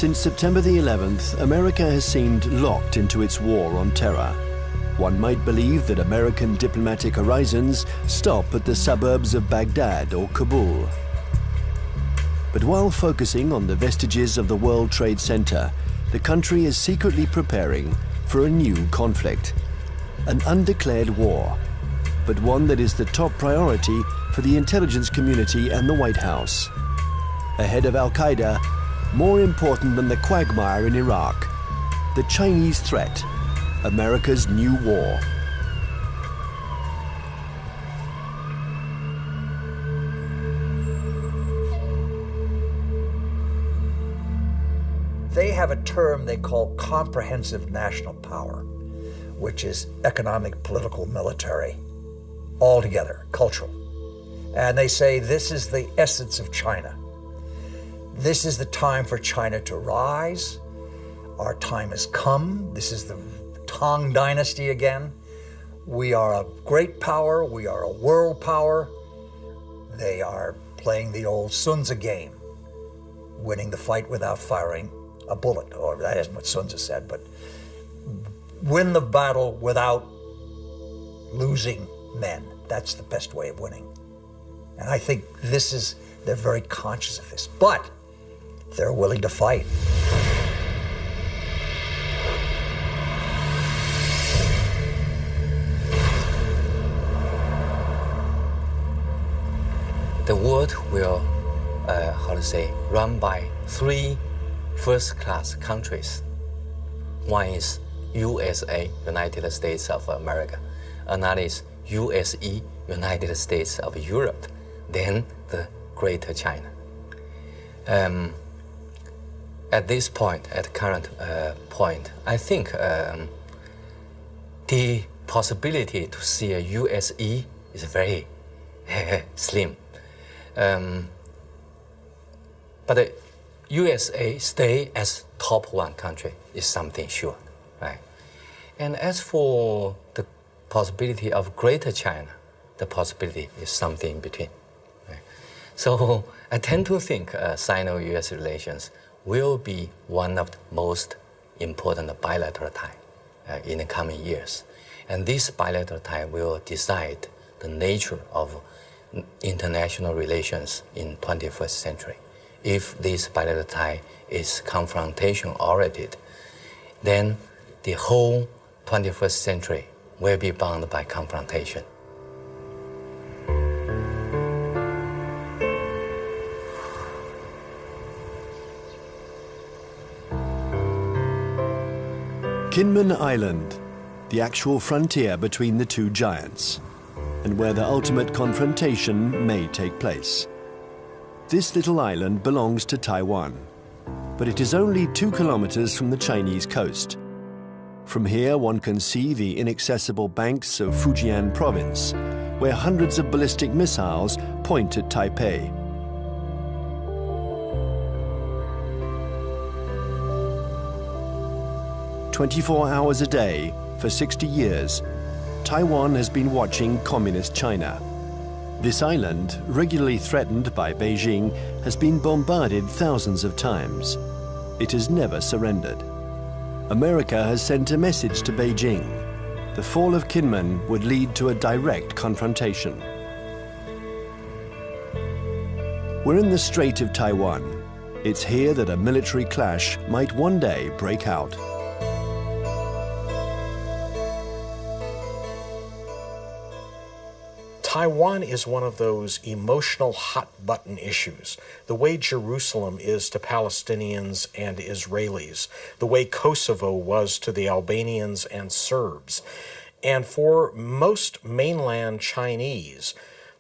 Since September the 11th, America has seemed locked into its war on terror. One might believe that American diplomatic horizons stop at the suburbs of Baghdad or Kabul. But while focusing on the vestiges of the World Trade Center, the country is secretly preparing for a new conflict, an undeclared war, but one that is the top priority for the intelligence community and the White House. Ahead of Al-Qaeda, more important than the quagmire in Iraq, the Chinese threat, America's new war. They have a term they call comprehensive national power, which is economic, political, military, all together, cultural. And they say this is the essence of China. This is the time for China to rise. Our time has come. This is the Tang Dynasty again. We are a great power. We are a world power. They are playing the old Sun Tzu game, winning the fight without firing a bullet, or that isn't what Sun Tzu said, but win the battle without losing men. That's the best way of winning. And I think they're very conscious of this, but they're willing to fight. The world will, run by three first-class countries. One is USA, United States of America. Another is USE, United States of Europe. Then the Greater China. At this point, at the current point, I think the possibility to see a USE is very slim. But the USA stay as top one country is something sure, right? And as for the possibility of Greater China, the possibility is something in between. Right? So I tend to think Sino-US relations will be one of the most important bilateral ties in the coming years. And this bilateral tie will decide the nature of international relations in 21st century. If this bilateral tie is confrontation-oriented, then the whole 21st century will be bound by confrontation. Kinmen Island, the actual frontier between the two giants, and where the ultimate confrontation may take place. This little island belongs to Taiwan, but it is only 2 kilometers from the Chinese coast. From here, one can see the inaccessible banks of Fujian province, where hundreds of ballistic missiles point at Taipei. "24 hours a day, for 60 years, Taiwan has been watching Communist China. This island, regularly threatened by Beijing, has been bombarded thousands of times. It has never surrendered. America has sent a message to Beijing. The fall of Kinmen would lead to a direct confrontation. We're in the Strait of Taiwan. It's here that a military clash might one day break out. Taiwan is one of those emotional hot-button issues, the way Jerusalem is to Palestinians and Israelis, the way Kosovo was to the Albanians and Serbs. And for most mainland Chinese,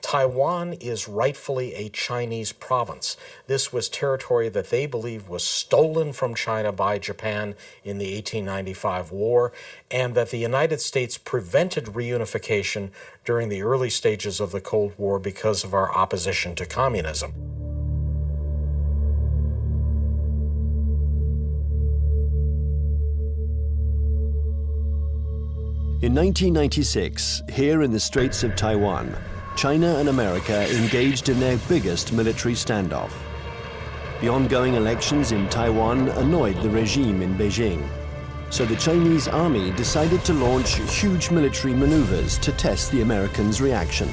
Taiwan is rightfully a Chinese province. This was territory that they believe was stolen from China by Japan in the 1895 war, and that the United States prevented reunification during the early stages of the Cold War because of our opposition to communism. In 1996, here in the Straits of Taiwan, China and America engaged in their biggest military standoff. The ongoing elections in Taiwan annoyed the regime in Beijing, so the Chinese army decided to launch huge military maneuvers to test the Americans' reaction.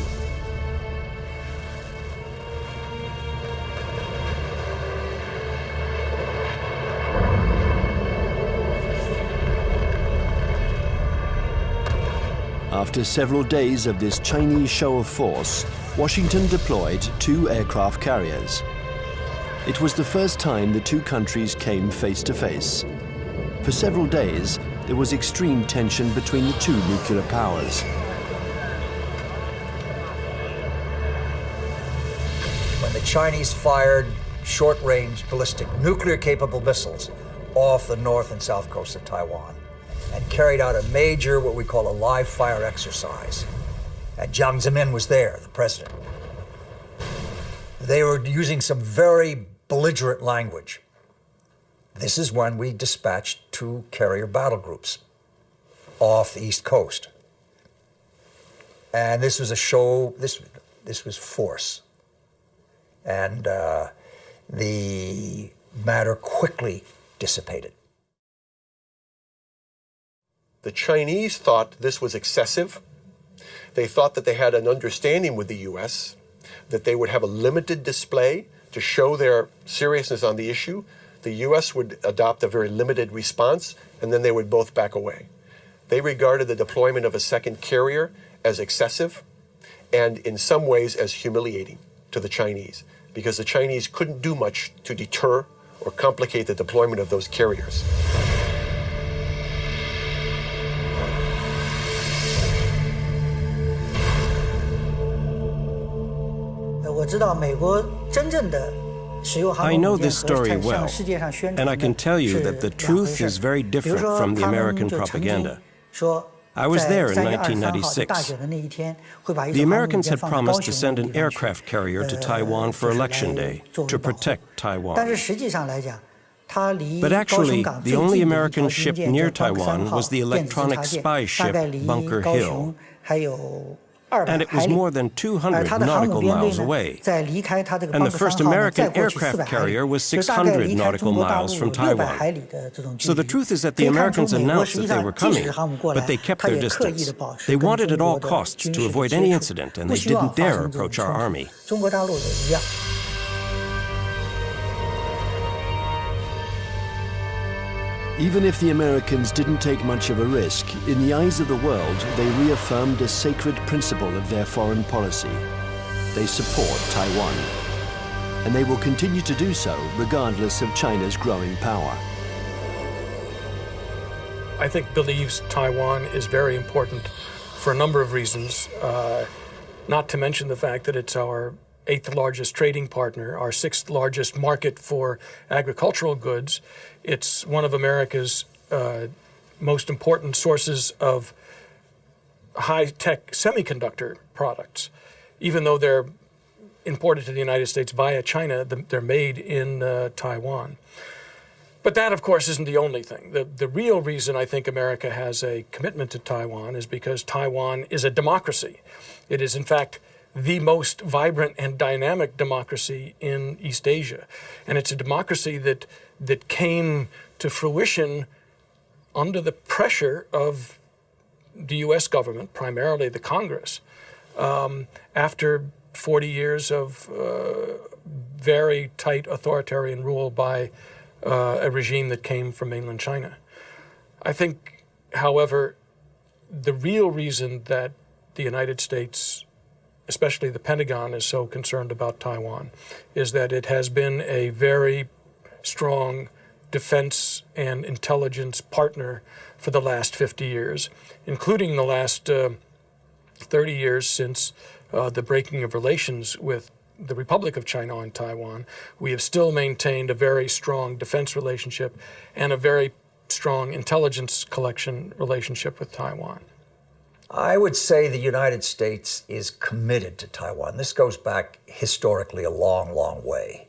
After several days of this Chinese show of force, Washington deployed 2 aircraft carriers. It was the first time the two countries came face to face. For several days, there was extreme tension between the two nuclear powers. When the Chinese fired short-range ballistic nuclear-capable missiles off the north and south coast of Taiwan and carried out a major, what we call a live-fire exercise. And Jiang Zemin was there, the president. They were using some very belligerent language. This is when we dispatched 2 carrier battle groups off the East Coast. And this was a show, this was force. And the matter quickly dissipated. The Chinese thought this was excessive. They thought that they had an understanding with the U.S., that they would have a limited display to show their seriousness on the issue. The U.S. would adopt a very limited response, and then they would both back away. They regarded the deployment of a second carrier as excessive and in some ways as humiliating to the Chinese, because the Chinese couldn't do much to deter or complicate the deployment of those carriers. I know this story well, and I can tell you that the truth is very different from the American propaganda. I was there in 1996. The Americans had promised to send an aircraft carrier to Taiwan for Election Day to protect Taiwan. But actually, the only American ship near Taiwan was the electronic spy ship Bunker Hill. And it was more than 200 nautical miles away. And the first American aircraft carrier was 600 nautical miles from Taiwan. So the truth is that the Americans announced that they were coming, but they kept their distance. They wanted at all costs to avoid any incident, and they didn't dare approach our army. Even if the Americans didn't take much of a risk, in the eyes of the world, they reaffirmed a sacred principle of their foreign policy. They support Taiwan. And they will continue to do so, regardless of China's growing power. I think believes Taiwan is very important for a number of reasons, not to mention the fact that it's our 8th largest trading partner, our 6th largest market for agricultural goods. It's one of America's most important sources of high-tech semiconductor products. Even though they're imported to the United States via China, they're made in Taiwan. But that, of course, isn't the only thing. The real reason I think America has a commitment to Taiwan is because Taiwan is a democracy. It is, in fact, the most vibrant and dynamic democracy in East Asia. And it's a democracy that came to fruition under the pressure of the U.S. government, primarily the Congress, after 40 years of very tight authoritarian rule by a regime that came from mainland China. I think, however, the real reason that the United States, especially the Pentagon, is so concerned about Taiwan is that it has been a very strong defense and intelligence partner for the last 50 years, including the last 30 years since the breaking of relations with the Republic of China on Taiwan. We have still maintained a very strong defense relationship and a very strong intelligence collection relationship with Taiwan. I would say the United States is committed to Taiwan. This goes back historically a long, long way.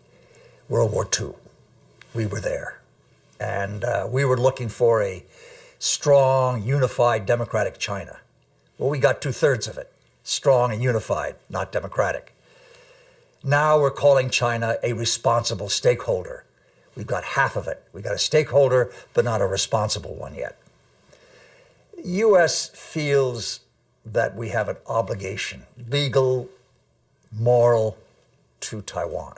World War II, we were there. And we were looking for a strong, unified, democratic China. Well, we got 2/3 of it. Strong and unified, not democratic. Now we're calling China a responsible stakeholder. We've got half of it. We've got a stakeholder, but not a responsible one yet. The U.S. feels that we have an obligation, legal, moral, to Taiwan,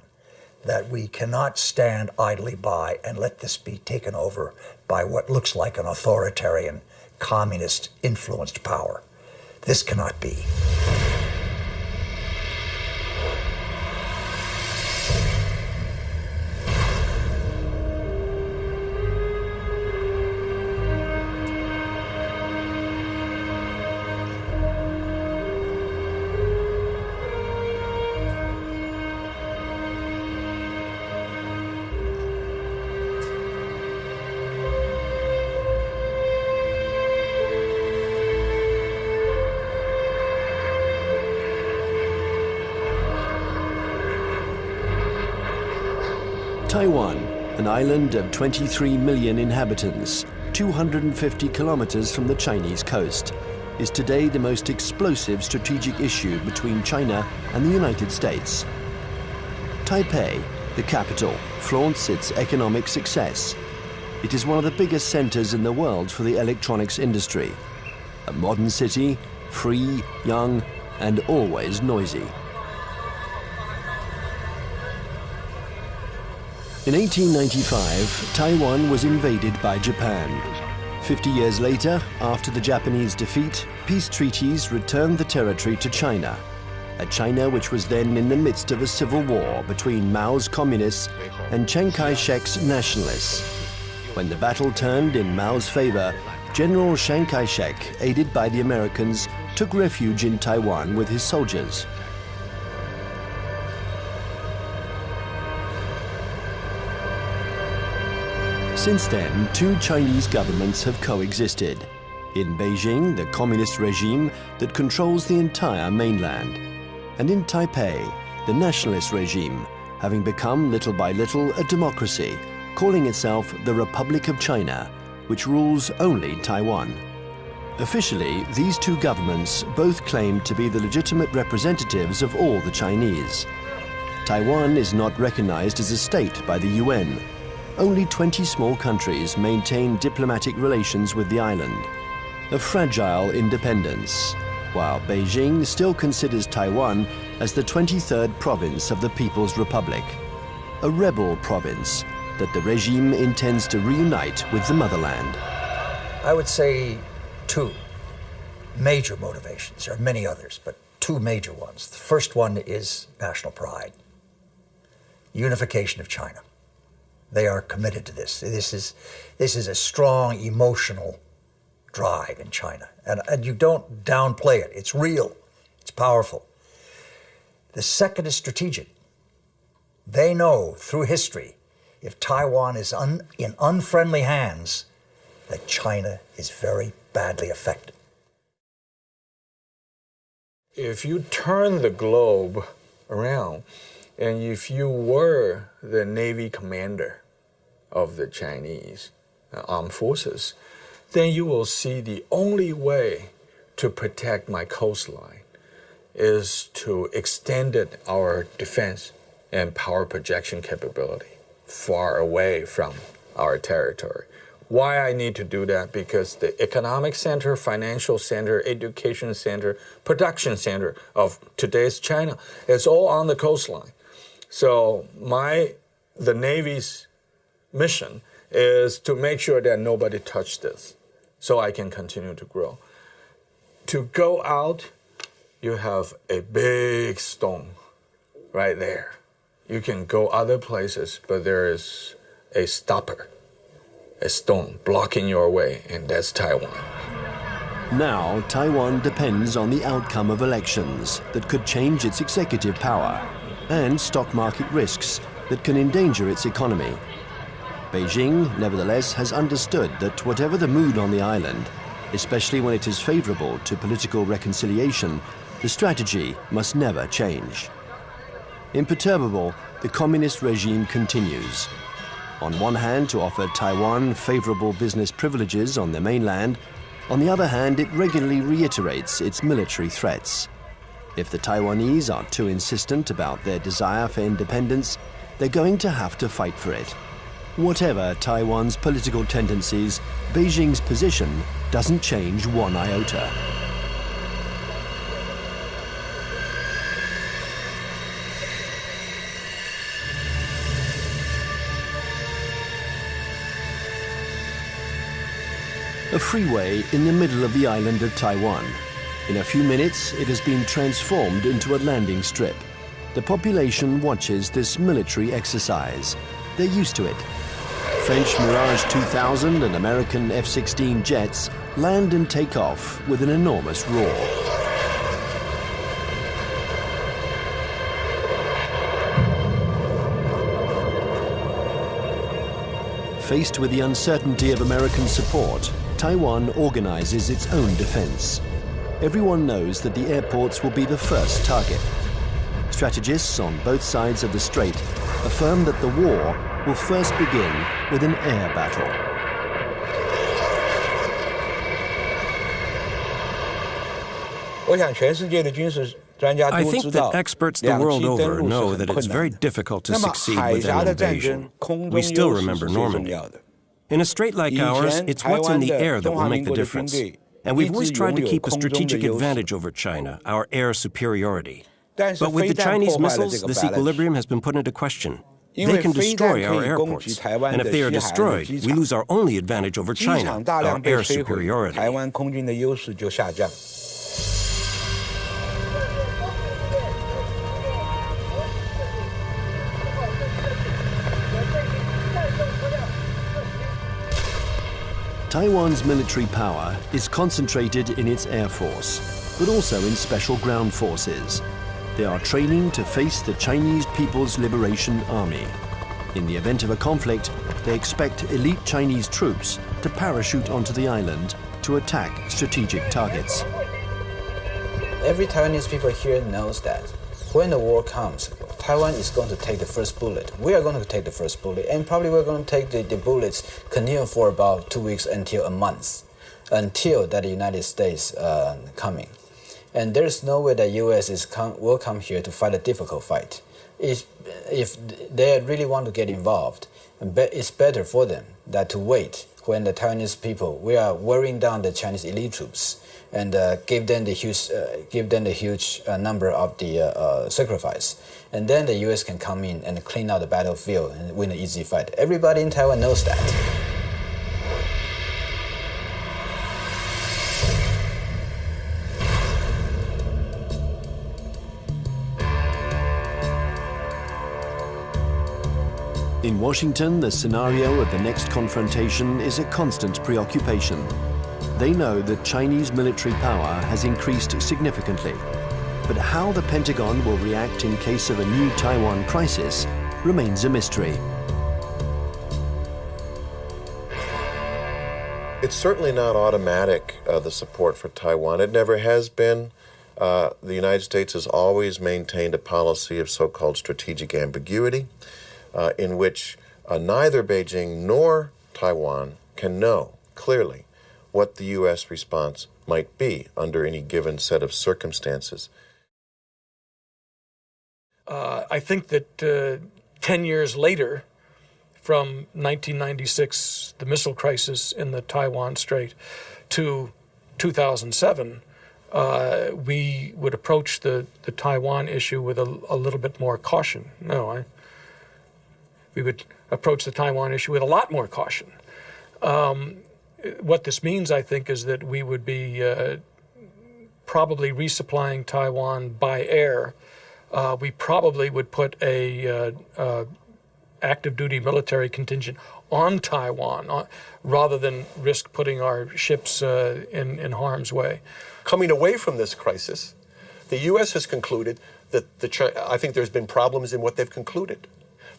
that we cannot stand idly by and let this be taken over by what looks like an authoritarian, communist-influenced power. This cannot be. Taiwan, an island of 23 million inhabitants, 250 kilometers from the Chinese coast, is today the most explosive strategic issue between China and the United States. Taipei, the capital, flaunts its economic success. It is one of the biggest centers in the world for the electronics industry. A modern city, free, young, and always noisy. In 1895, Taiwan was invaded by Japan. 50 years later, after the Japanese defeat, peace treaties returned the territory to China, a China which was then in the midst of a civil war between Mao's communists and Chiang Kai-shek's nationalists. When the battle turned in Mao's favor, General Chiang Kai-shek, aided by the Americans, took refuge in Taiwan with his soldiers. Since then, two Chinese governments have coexisted. In Beijing, the communist regime that controls the entire mainland. And in Taipei, the nationalist regime, having become little by little a democracy, calling itself the Republic of China, which rules only Taiwan. Officially, these two governments both claim to be the legitimate representatives of all the Chinese. Taiwan is not recognized as a state by the UN. Only 20 small countries maintain diplomatic relations with the island. A fragile independence, while Beijing still considers Taiwan as the 23rd province of the People's Republic, a rebel province that the regime intends to reunite with the motherland. I would say two major motivations. There are many others, but two major ones. The first one is national pride, unification of China. They are committed to this. This is a strong emotional drive in China. And you don't downplay it. It's real. It's powerful. The second is strategic. They know through history, if Taiwan is in unfriendly hands, that China is very badly affected. If you turn the globe around, and if you were the Navy commander of the Chinese armed forces, then you will see the only way to protect my coastline is to extend our defense and power projection capability far away from our territory. Why I need to do that? Because the economic center, financial center, education center, production center of today's China is all on the coastline. So the Navy's mission is to make sure that nobody touched this so I can continue to grow. To go out, you have a big stone right there. You can go other places, but there is a stopper, a stone blocking your way, and that's Taiwan. Now, Taiwan depends on the outcome of elections that could change its executive power and stock market risks that can endanger its economy. Beijing, nevertheless, has understood that whatever the mood on the island, especially when it is favorable to political reconciliation, the strategy must never change. Imperturbable, the communist regime continues. On one hand, to offer Taiwan favorable business privileges on the mainland. On the other hand, it regularly reiterates its military threats. If the Taiwanese are too insistent about their desire for independence, they're going to have to fight for it. Whatever Taiwan's political tendencies, Beijing's position doesn't change one iota. A freeway in the middle of the island of Taiwan. In a few minutes, it has been transformed into a landing strip. The population watches this military exercise. They're used to it. French Mirage 2000 and American F-16 jets land and take off with an enormous roar. Faced with the uncertainty of American support, Taiwan organizes its own defense. Everyone knows that the airports will be the first target. Strategists on both sides of the strait affirm that the war will first begin with an air battle. I think that experts the world over know that it's very difficult to succeed with an invasion. We still remember Normandy. In a strait like ours, it's what's in the air that will make the difference. And we've always tried to keep a strategic advantage over China, our air superiority. But with the Chinese missiles, this equilibrium has been put into question. They can destroy our airports, and if they are destroyed, we lose our only advantage over China, our air superiority. Taiwan's military power is concentrated in its air force, but also in special ground forces. They are training to face the Chinese People's Liberation Army. In the event of a conflict, they expect elite Chinese troops to parachute onto the island to attack strategic targets. Every Taiwanese people here knows that when the war comes, Taiwan is going to take the first bullet. We are going to take the first bullet, and probably we're going to take the bullets continue for about 2 weeks until a month, until that the United States coming. And there's no way that U.S. will come here to fight a difficult fight. If they really want to get involved, it's better for them that to wait when the Taiwanese people, we are wearing down the Chinese elite troops and give them the huge number of the sacrifice. And then the U.S. can come in and clean out the battlefield and win an easy fight. Everybody in Taiwan knows that. In Washington, the scenario of the next confrontation is a constant preoccupation. They know that Chinese military power has increased significantly. But how the Pentagon will react in case of a new Taiwan crisis remains a mystery. It's certainly not automatic, the support for Taiwan. It never has been. The United States has always maintained a policy of so-called strategic ambiguity, in which neither Beijing nor Taiwan can know clearly what the U.S. response might be under any given set of circumstances. I think that 10 years later, from 1996, the missile crisis in the Taiwan Strait, to 2007, we would approach the Taiwan issue with a little bit more caution. We would approach the Taiwan issue with a lot more caution. What this means, I think, is that we would be probably resupplying Taiwan by air. We probably would put a active duty military contingent on Taiwan rather than risk putting our ships in harm's way. Coming away from this crisis, the U.S. has concluded that I think there's been problems in what they've concluded.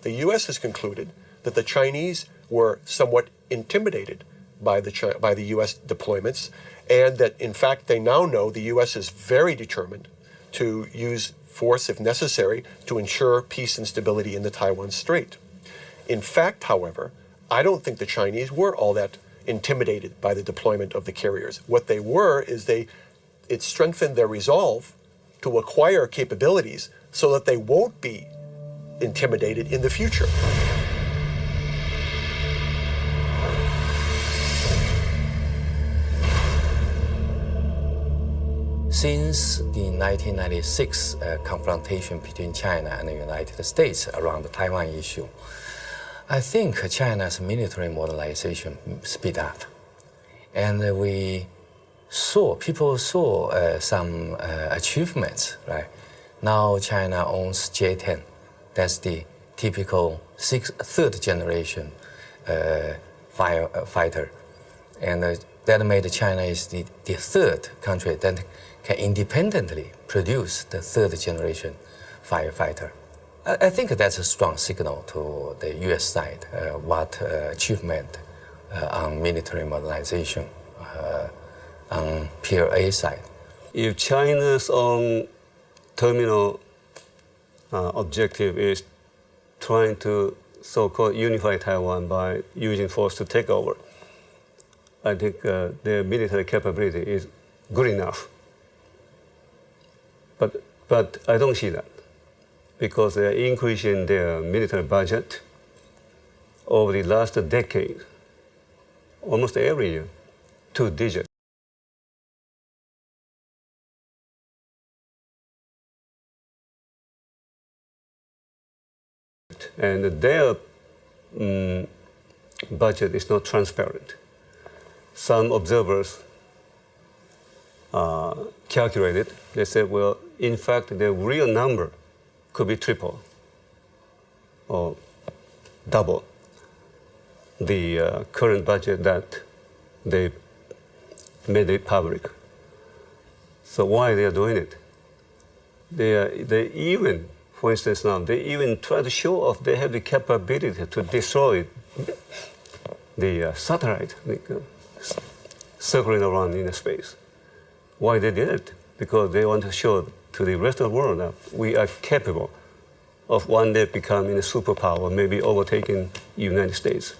The U.S. has concluded that the Chinese were somewhat intimidated by the U.S. deployments, and that in fact they now know the U.S. is very determined to use force, if necessary, to ensure peace and stability in the Taiwan Strait. In fact, however, I don't think the Chinese were all that intimidated by the deployment of the carriers. What they were is it strengthened their resolve to acquire capabilities so that they won't be intimidated in the future. Since the 1996 confrontation between China and the United States around the Taiwan issue, I think China's military modernization speed up. And people saw some achievements, right? Now China owns J-10. That's the typical third generation fighter. And that made China is the third country that can independently produce the third generation firefighter. I think that's a strong signal to the US side, what achievement on military modernization on PLA side. If China's own terminal objective is trying to so-called unify Taiwan by using force to take over, I think their military capability is good enough. But I don't see that, because they're increasing their military budget over the last decade, almost every year, 2 digits. And their budget is not transparent. Some observers calculated, they said, well, in fact, the real number could be triple or double the current budget that they made it public. So why they are doing it? They even, for instance now, they even try to show off they have the capability to destroy the satellite circling around in space. Why they did it? Because they want to show to the rest of the world that we are capable of one day becoming a superpower, maybe overtaking the United States.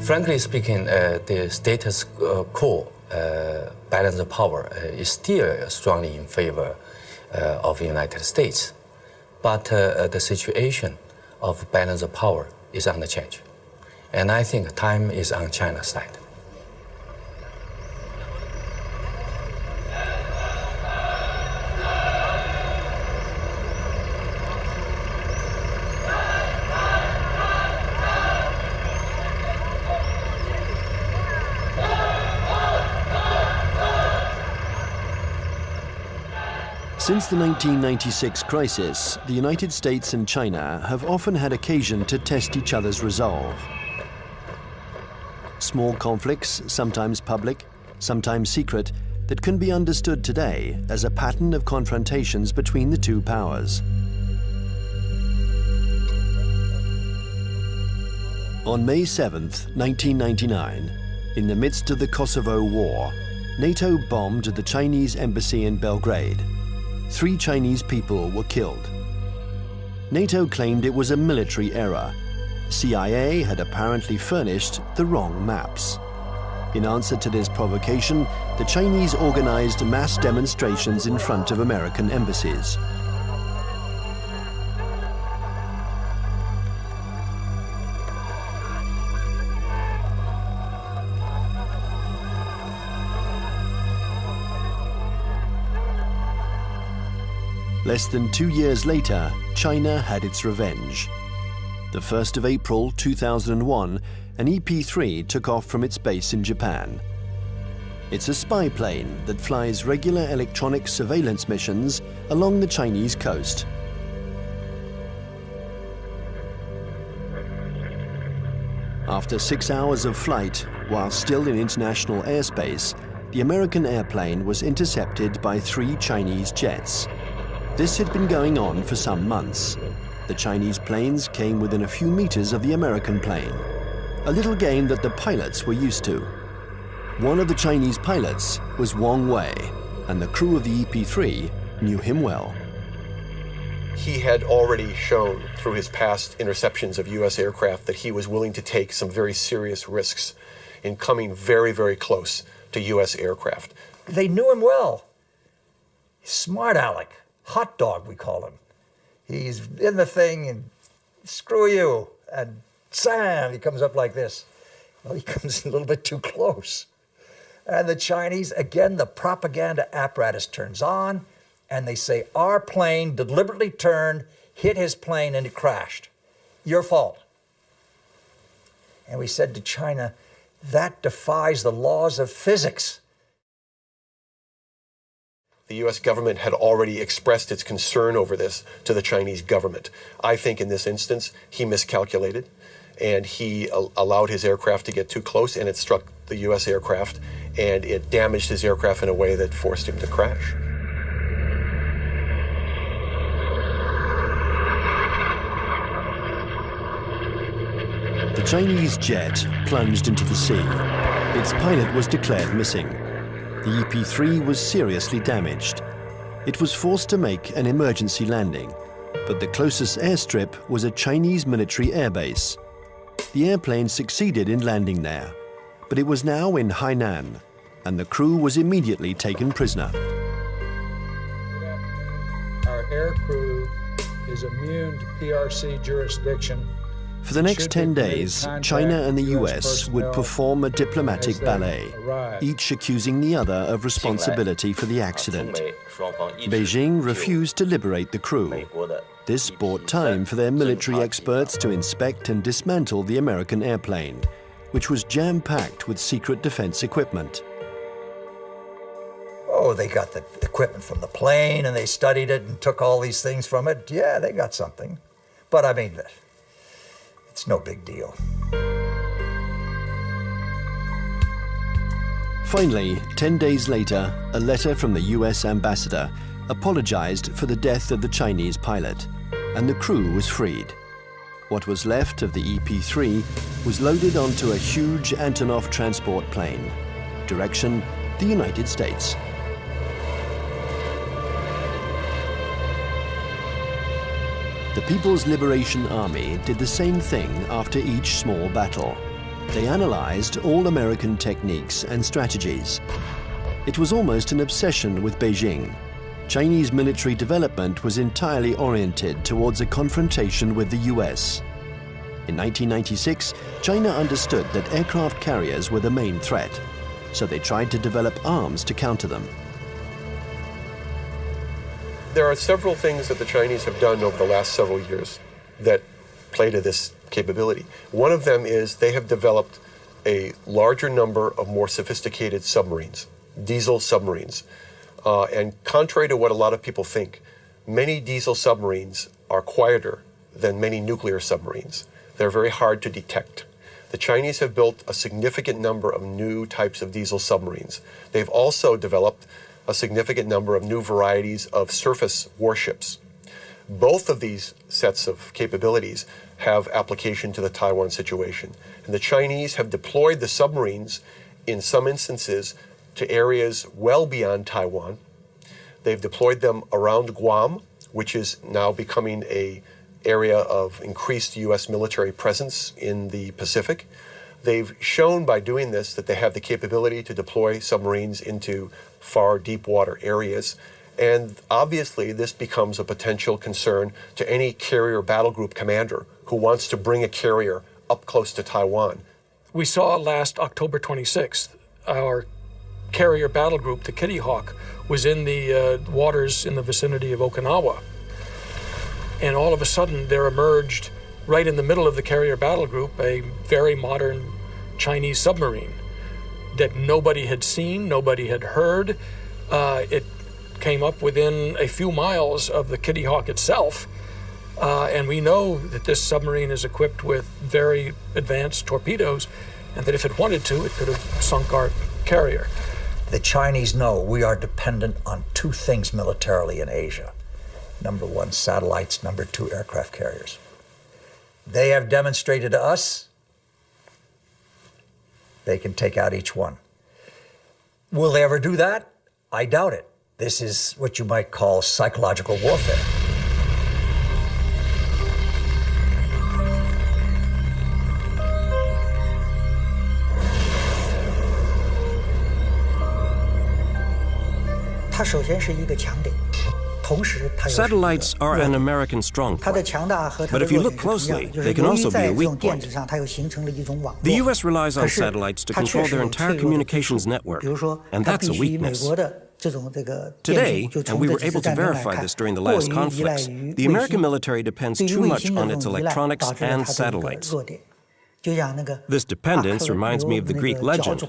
Frankly speaking, the status quo balance of power is still strongly in favor of the United States. But the situation of balance of power is on the change. And I think time is on China's side. Since the 1996 crisis, the United States and China have often had occasion to test each other's resolve. Small conflicts, sometimes public, sometimes secret, that can be understood today as a pattern of confrontations between the two powers. On May 7th, 1999, in the midst of the Kosovo War, NATO bombed the Chinese embassy in Belgrade. 3 Chinese people were killed. NATO claimed it was a military error. CIA had apparently furnished the wrong maps. In answer to this provocation, the Chinese organized mass demonstrations in front of American embassies. Less than 2 years later, China had its revenge. the 1st of April 2001, an EP-3 took off from its base in Japan. It's a spy plane that flies regular electronic surveillance missions along the Chinese coast. After 6 hours of flight, while still in international airspace, the American airplane was intercepted by 3 Chinese jets. This had been going on for some months. The Chinese planes came within a few meters of the American plane, a little game that the pilots were used to. One of the Chinese pilots was Wang Wei, and the crew of the EP-3 knew him well. He had already shown through his past interceptions of U.S. aircraft that he was willing to take some very serious risks in coming very, very close to U.S. aircraft. They knew him well. Smart Alec, hot dog we call him. He's in the thing and screw you, and Sam, he comes up like this. Well, he comes a little bit too close. And the Chinese, again, the propaganda apparatus turns on, and they say, our plane deliberately turned, hit his plane, and it crashed. Your fault. And we said to China, that defies the laws of physics. The U.S. government had already expressed its concern over this to the Chinese government. I think in this instance, he miscalculated, and he allowed his aircraft to get too close, and it struck the U.S. aircraft, and it damaged his aircraft in a way that forced him to crash. The Chinese jet plunged into the sea. Its pilot was declared missing. The EP-3 was seriously damaged. It was forced to make an emergency landing, but the closest airstrip was a Chinese military airbase. The airplane succeeded in landing there, but it was now in Hainan, and the crew was immediately taken prisoner. Our air crew is immune to PRC jurisdiction. For the next 10 days, China and the US would perform a diplomatic ballet, each accusing the other of responsibility for the accident. Beijing refused to liberate the crew. This bought time for their military experts to inspect and dismantle the American airplane, which was jam-packed with secret defense equipment. Oh, they got the equipment from the plane and they studied it and took all these things from it. Yeah, they got something. But I mean, it's no big deal. Finally, 10 days later, a letter from the US ambassador apologized for the death of the Chinese pilot, and the crew was freed. What was left of the EP-3 was loaded onto a huge Antonov transport plane. Direction, the United States. The People's Liberation Army did the same thing after each small battle. They analyzed all American techniques and strategies. It was almost an obsession with Beijing. Chinese military development was entirely oriented towards a confrontation with the US. In 1996, China understood that aircraft carriers were the main threat, so they tried to develop arms to counter them. There are several things that the Chinese have done over the last several years that play to this capability. One of them is they have developed a larger number of more sophisticated submarines, diesel submarines. And contrary to what a lot of people think, many diesel submarines are quieter than many nuclear submarines. They're very hard to detect. The Chinese have built a significant number of new types of diesel submarines. They've also developed a significant number of new varieties of surface warships. Both of these sets of capabilities have application to the Taiwan situation. And the Chinese have deployed the submarines in some instances to areas well beyond Taiwan. They've deployed them around Guam, which is now becoming an area of increased U.S. military presence in the Pacific. They've shown by doing this that they have the capability to deploy submarines into far deep water areas. And obviously, this becomes a potential concern to any carrier battle group commander who wants to bring a carrier up close to Taiwan. We saw last October 26th, our carrier battle group, the Kitty Hawk, was in the waters in the vicinity of Okinawa. And all of a sudden, there emerged right in the middle of the carrier battle group, a very modern Chinese submarine that nobody had seen, nobody had heard. It came up within a few miles of the Kitty Hawk itself. And we know that this submarine is equipped with very advanced torpedoes, and that if it wanted to, it could have sunk our carrier. The Chinese know we are dependent on two things militarily in Asia. Number one, satellites. Number two, aircraft carriers. They have demonstrated to us they can take out each one. Will they ever do that? I doubt it. This is what you might call psychological warfare. Satellites are an American strong point. But if you look closely, they can also be a weak point. The U.S. relies on satellites to control their entire communications network, and that's a weakness. Today, and we were able to verify this during the last conflicts, the American military depends too much on its electronics and satellites. This dependence reminds me of the Greek legend.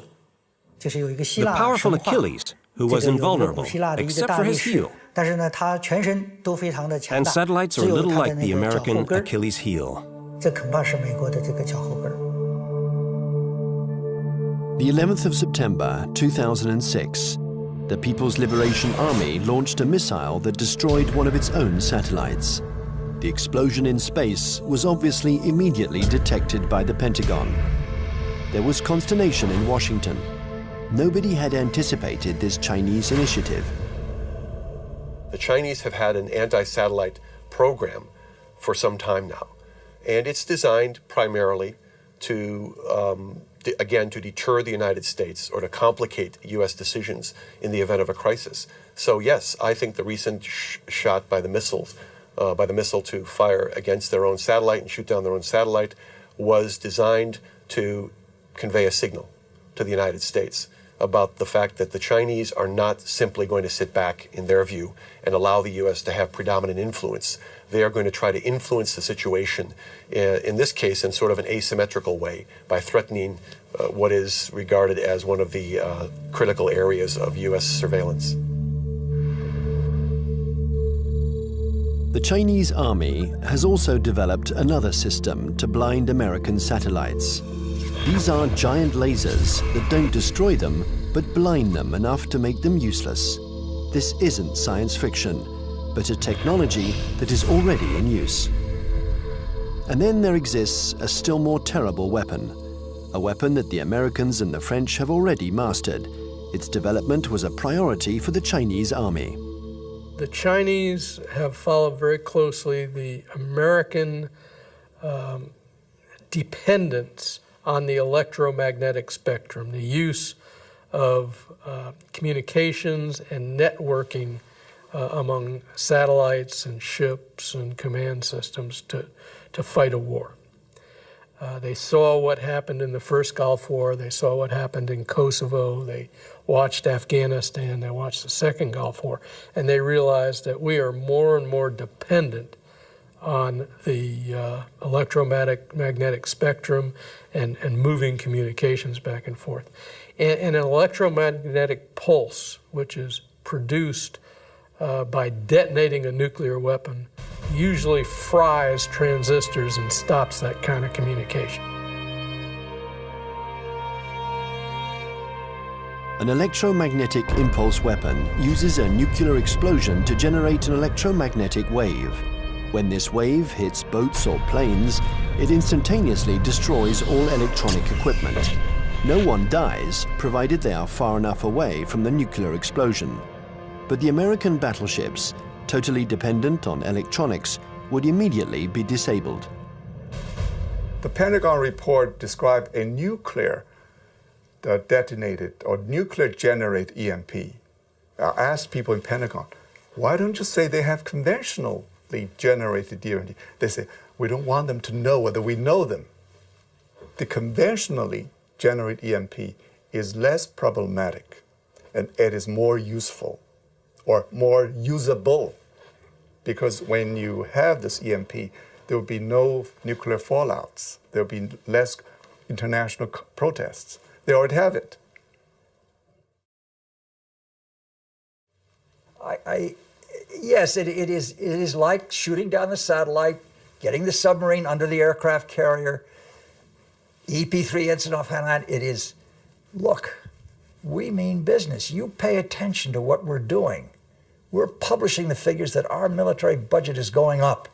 The powerful Achilles, who was invulnerable, except for his heel. And satellites are a little like the American Achilles heel. The 11th of September 2006, the People's Liberation Army launched a missile that destroyed one of its own satellites. The explosion in space was obviously immediately detected by the Pentagon. There was consternation in Washington. Nobody had anticipated this Chinese initiative. The Chinese have had an anti-satellite program for some time now, and it's designed primarily to, again, to deter the United States or to complicate U.S. decisions in the event of a crisis. So yes, I think the recent shot by the missile to fire against their own satellite and shoot down their own satellite was designed to convey a signal to the United States about the fact that the Chinese are not simply going to sit back, in their view, and allow the U.S. to have predominant influence. They are going to try to influence the situation, in this case, in sort of an asymmetrical way, by threatening what is regarded as one of the critical areas of U.S. surveillance. The Chinese army has also developed another system to blind American satellites. These are giant lasers that don't destroy them, but blind them enough to make them useless. This isn't science fiction, but a technology that is already in use. And then there exists a still more terrible weapon, a weapon that the Americans and the French have already mastered. Its development was a priority for the Chinese army. The Chinese have followed very closely the American dependence on the electromagnetic spectrum, the use of communications and networking among satellites and ships and command systems to fight a war. They saw what happened in the first Gulf War, they saw what happened in Kosovo, they watched Afghanistan, they watched the second Gulf War, and they realized that we are more and more dependent on the electromagnetic spectrum and moving communications back and forth. And an electromagnetic pulse, which is produced by detonating a nuclear weapon, usually fries transistors and stops that kind of communication. An electromagnetic impulse weapon uses a nuclear explosion to generate an electromagnetic wave. When this wave hits boats or planes, it instantaneously destroys all electronic equipment. No one dies, provided they are far enough away from the nuclear explosion. But the American battleships, totally dependent on electronics, would immediately be disabled. The Pentagon report described a nuclear detonated or nuclear generate EMP. I asked people in Pentagon, why don't you say they have conventionally generated EMP? They say, we don't want them to know whether we know them. The conventionally generated EMP is less problematic and it is more useful or more usable, because when you have this EMP, there will be no nuclear fallouts. There will be less international protests. They already have it. Yes, it is like shooting down the satellite, getting the submarine under the aircraft carrier, EP-3 incident off Hainan. It is, look, we mean business. You pay attention to what we're doing. We're publishing the figures that our military budget is going up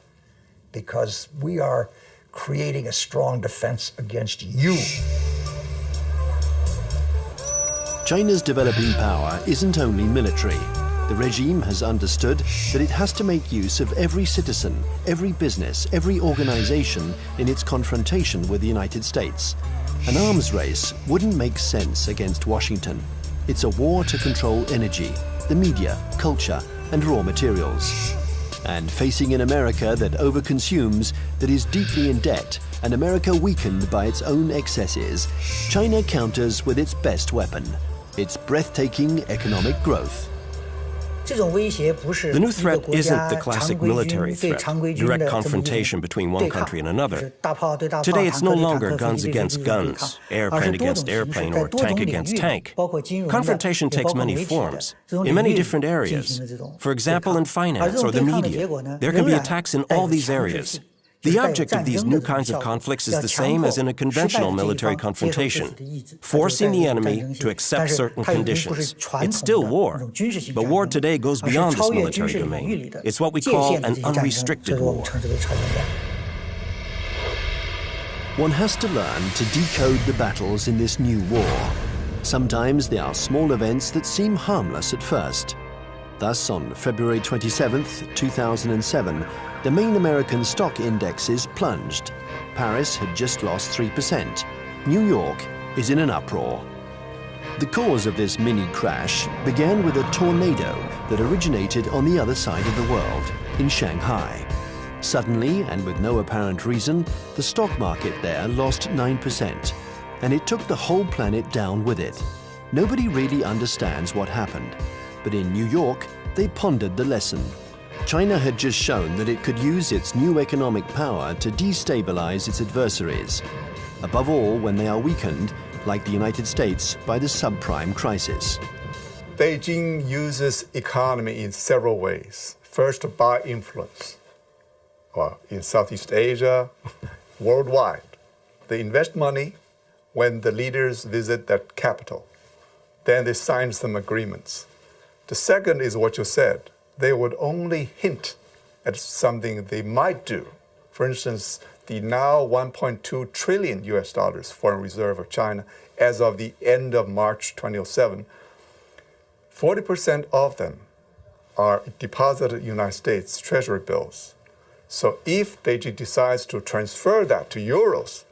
because we are creating a strong defense against you. China's developing power isn't only military. The regime has understood that it has to make use of every citizen, every business, every organization in its confrontation with the United States. An arms race wouldn't make sense against Washington. It's a war to control energy, the media, culture, and raw materials. And facing an America that overconsumes, that is deeply in debt, an America weakened by its own excesses, China counters with its best weapon, its breathtaking economic growth. The new threat isn't the classic military threat, direct confrontation between one country and another. Today, it's no longer guns against guns, airplane against airplane, or tank against tank. Confrontation takes many forms, in many different areas. For example, in finance or the media, there can be attacks in all these areas. The object of these new kinds of conflicts is the same as in a conventional military confrontation, forcing the enemy to accept certain conditions. It's still war, but war today goes beyond this military domain. It's what we call an unrestricted war. One has to learn to decode the battles in this new war. Sometimes they are small events that seem harmless at first. Thus, on February 27, 2007, the main American stock indexes plunged. Paris had just lost 3%. New York is in an uproar. The cause of this mini crash began with a tornado that originated on the other side of the world, in Shanghai. Suddenly, and with no apparent reason, the stock market there lost 9%, and it took the whole planet down with it. Nobody really understands what happened, but in New York, they pondered the lesson. China had just shown that it could use its new economic power to destabilize its adversaries, above all when they are weakened, like the United States, by the subprime crisis. Beijing uses economy in several ways. First, by influence. Well, in Southeast Asia, worldwide. They invest money when the leaders visit that capital. Then they sign some agreements. The second is what you said. They would only hint at something they might do. For instance, the now $1.2 trillion US foreign reserve of China as of the end of March 2007, 40% of them are deposited in United States Treasury bills. So if Beijing decides to transfer that to euros,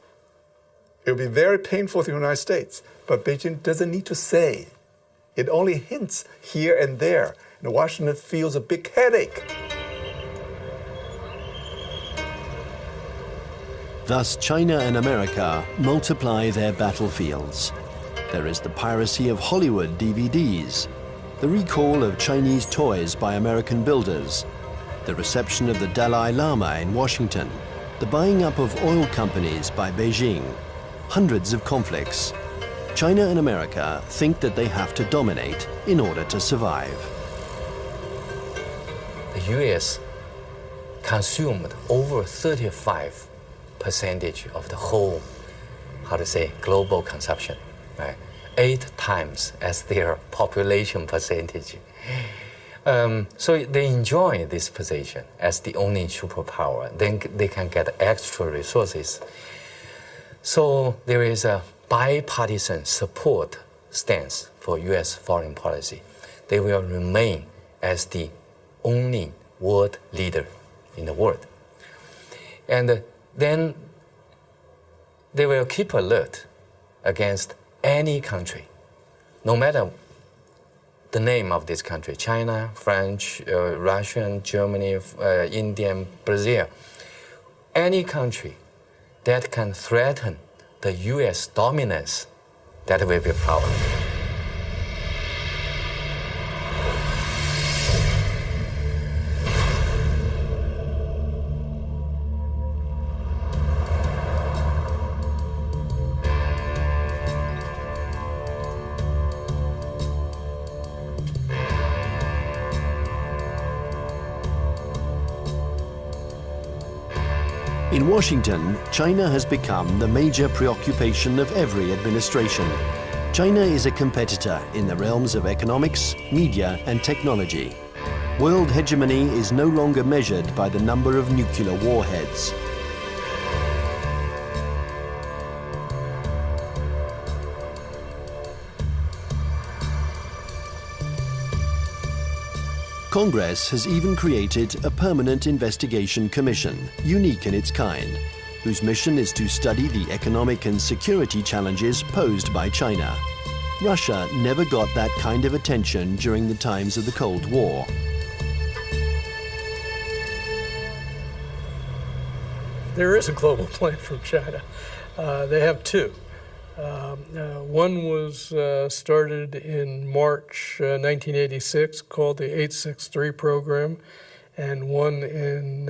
it will be very painful to the United States. But Beijing doesn't need to say. It only hints here and there. And Washington feels a big headache. Thus, China and America multiply their battlefields. There is the piracy of Hollywood DVDs, the recall of Chinese toys by American builders, the reception of the Dalai Lama in Washington, the buying up of oil companies by Beijing, hundreds of conflicts. China and America think that they have to dominate in order to survive. The US consumed over 35% of the whole, global consumption, right? 8 times as their population percentage. So they enjoy this position as the only superpower. Then they can get extra resources. So there is a bipartisan support stance for US foreign policy. They will remain as the only world leader in the world. And then they will keep alert against any country, no matter the name of this country, China, French, Russian, Germany, India, Brazil, any country that can threaten the US dominance, that will be a problem. In Washington, China has become the major preoccupation of every administration. China is a competitor in the realms of economics, media, and technology. World hegemony is no longer measured by the number of nuclear warheads. Congress has even created a permanent investigation commission, unique in its kind, whose mission is to study the economic and security challenges posed by China. Russia never got that kind of attention during the times of the Cold War. There is a global plan from China. They have two. One was started in March 1986, called the 863 program, and one in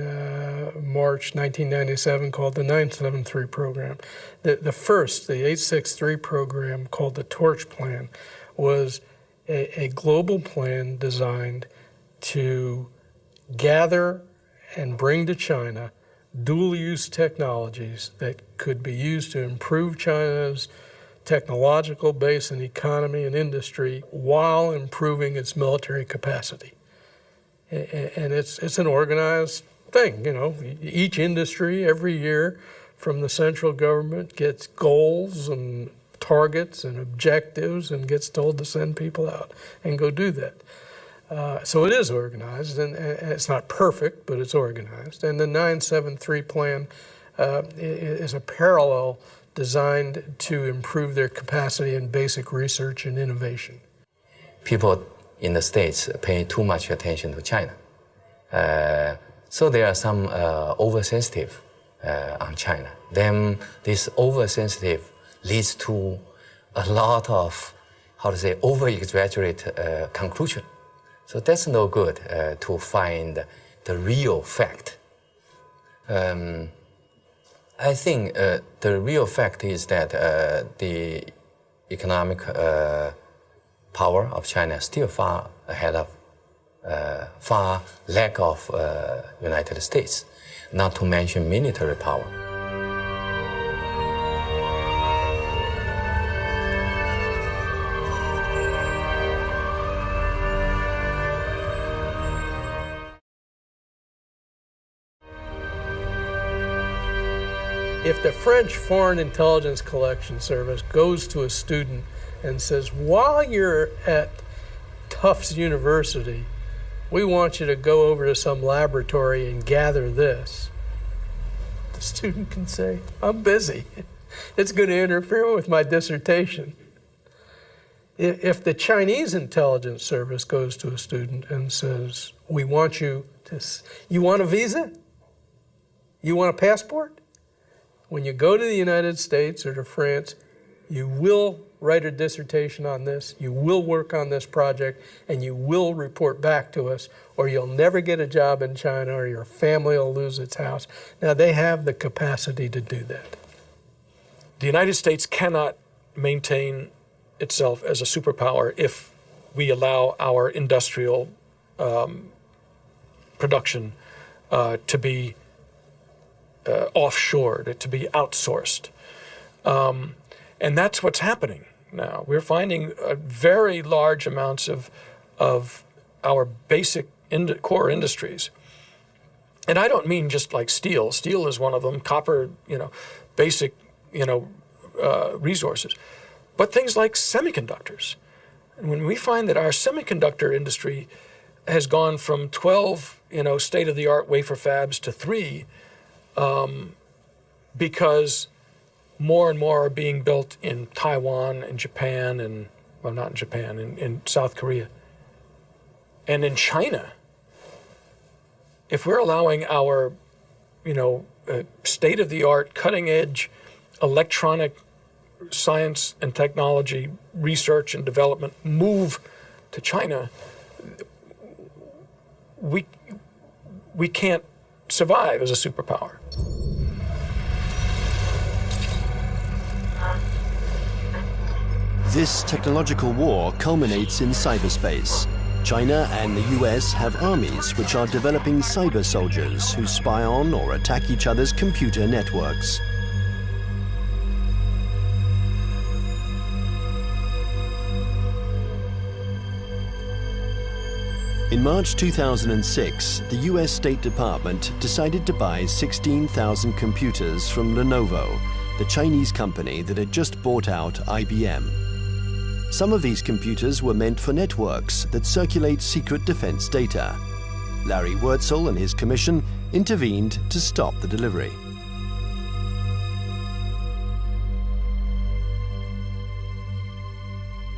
March 1997 called the 973 program. The first, the 863 program, called the Torch Plan, was a global plan designed to gather and bring to China dual-use technologies that could be used to improve China's technological base and economy and industry while improving its military capacity. And it's an organized thing, you know. Each industry every year from the central government gets goals and targets and objectives and gets told to send people out and go do that. So it is organized, and it's not perfect, but it's organized. And the 973 plan is a parallel designed to improve their capacity in basic research and innovation. People in the States pay too much attention to China. So there are some oversensitive on China. Then this oversensitive leads to a lot of, over-exaggerate conclusion. So that's no good to find the real fact. I think the real fact is that the economic power of China is still far ahead of, far lack of United States, not to mention military power. If the French Foreign Intelligence Collection Service goes to a student and says, while you're at Tufts University, we want you to go over to some laboratory and gather this, the student can say, I'm busy. It's going to interfere with my dissertation. If the Chinese intelligence service goes to a student and says, we want you to, you want a visa? You want a passport? When you go to the United States or to France, you will write a dissertation on this, you will work on this project, and you will report back to us, or you'll never get a job in China, or your family will lose its house. Now, they have the capacity to do that. The United States cannot maintain itself as a superpower if we allow our industrial production to be offshored, to be outsourced. And that's what's happening now. We're finding very large amounts of our basic core industries. And I don't mean just like steel. Steel is one of them, copper, basic, resources. But things like semiconductors. And when we find that our semiconductor industry has gone from 12, state-of-the-art wafer fabs to 3, because more and more are being built in Taiwan and Japan and, well, not in Japan, in South Korea. And in China, if we're allowing our, state-of-the-art, cutting-edge electronic science and technology research and development move to China, we can't survive as a superpower. This technological war culminates in cyberspace. China and the US have armies which are developing cyber soldiers who spy on or attack each other's computer networks. In March 2006, the US State Department decided to buy 16,000 computers from Lenovo, the Chinese company that had just bought out IBM. Some of these computers were meant for networks that circulate secret defense data. Larry Wurtzel and his commission intervened to stop the delivery.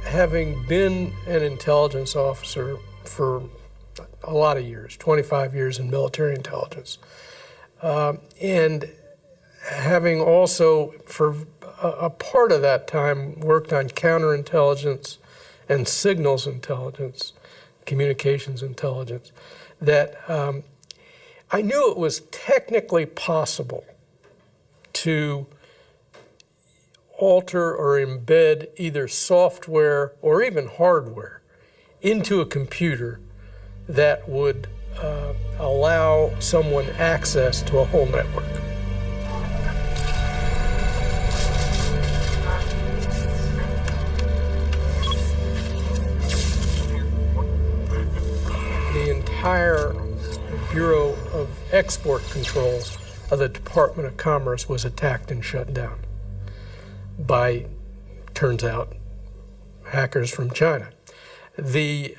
Having been an intelligence officer for a lot of years, 25 years in military intelligence, and having also, for a part of that time, worked on counterintelligence and signals intelligence, communications intelligence, that I knew it was technically possible to alter or embed either software or even hardware into a computer that would allow someone access to a whole network. The entire Bureau of Export Controls of the Department of Commerce was attacked and shut down by, turns out, hackers from China. The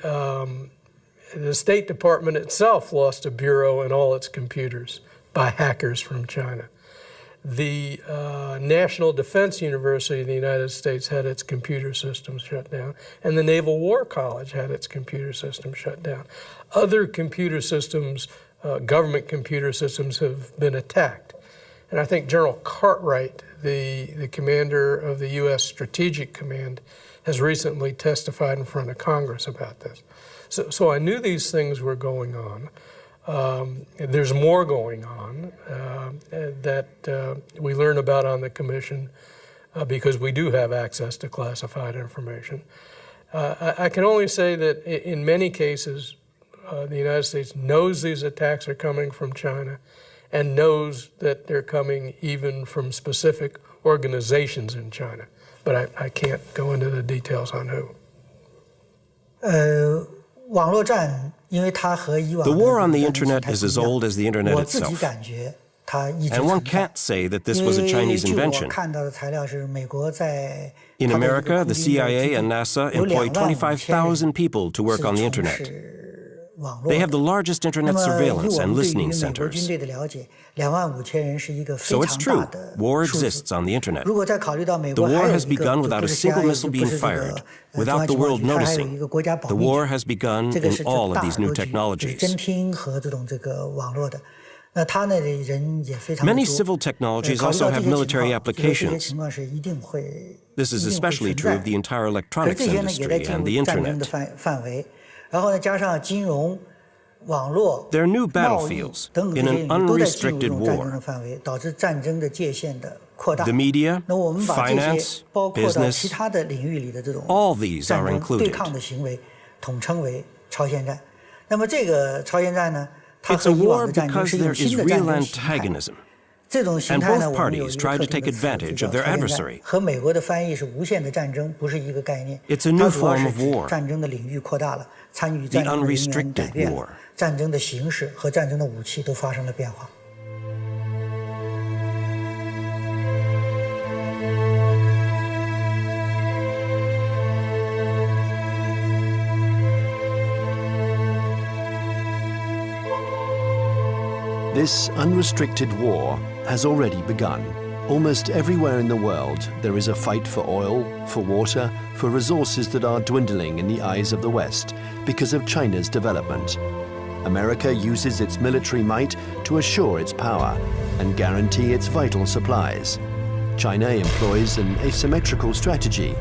State Department itself lost a bureau and all its computers by hackers from China. The National Defense University of the United States had its computer systems shut down, and the Naval War College had its computer system shut down. Other computer systems, government computer systems, have been attacked. And I think General Cartwright, the commander of the U.S. Strategic Command, has recently testified in front of Congress about this. So I knew these things were going on. There's more going on that we learn about on the Commission because we do have access to classified information. I can only say that in many cases, the United States knows these attacks are coming from China and knows that they're coming even from specific organizations in China. But I can't go into the details on who. The war on the internet is as old as the internet itself. And one can't say that this was a Chinese invention. In America, the CIA and NASA employ 25,000 people to work on the internet. They have the largest internet surveillance and listening centers. So it's true, war exists on the internet. The war has begun without a single missile being fired, without the world noticing. The war has begun in all of these new technologies. Many civil technologies also have military applications. This is especially true of the entire electronics industry and the internet. They're new battlefields in an unrestricted war. The media, finance, business, all these are included. It's a war because there is real antagonism, and both parties try to take advantage of their adversary. It's a new form of war, the unrestricted war. This unrestricted war has already begun. Almost everywhere in the world, there is a fight for oil, for water, for resources that are dwindling in the eyes of the West because of China's development. America uses its military might to assure its power and guarantee its vital supplies. China employs an asymmetrical strategy.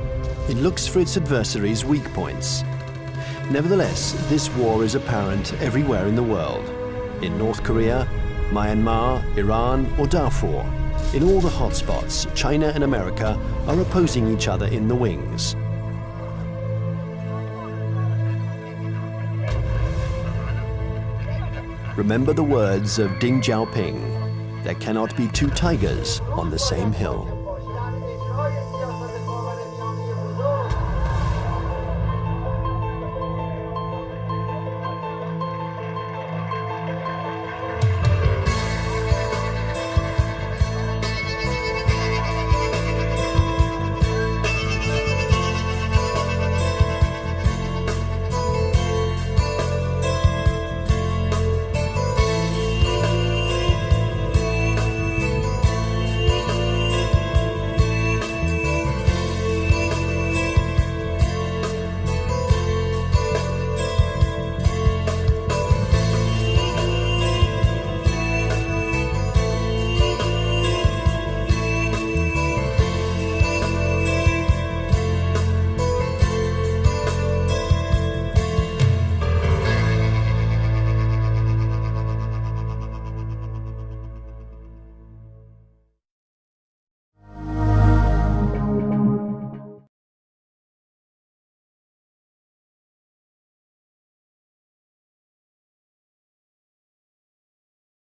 It looks for its adversaries' weak points. Nevertheless, this war is apparent everywhere in the world. In North Korea, Myanmar, Iran, or Darfur. In all the hotspots, China and America are opposing each other in the wings. remember the words of Deng Xiaoping: there cannot be two tigers on the same hill.